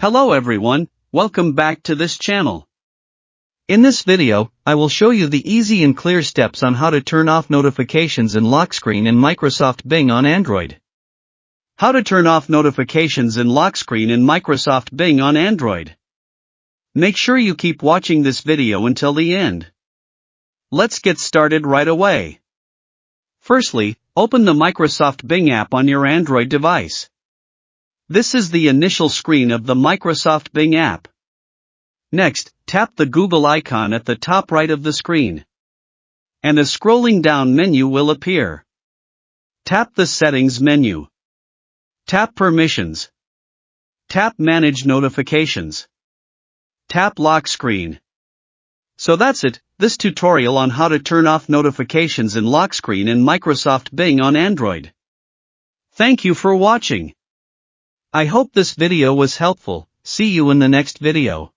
Hello everyone, welcome back to this channel. In this video, I will show you the easy and clear steps on how to turn off notifications and lock screen in Microsoft Bing on Android. How to turn off notifications and lock screen in Microsoft Bing on Android. Make sure you keep watching this video until the end. Let's get started right away. Firstly, open the Microsoft Bing app on your Android device. This is the initial screen of the Microsoft Bing app. Next, tap the Google icon at the top right of the screen. And a scrolling down menu will appear. Tap the Settings menu. Tap Permissions. Tap Manage Notifications. Tap Lock Screen. So that's it, this tutorial on how to turn off notifications and lock screen in Microsoft Bing on Android. Thank you for watching. I hope this video was helpful. See you in the next video.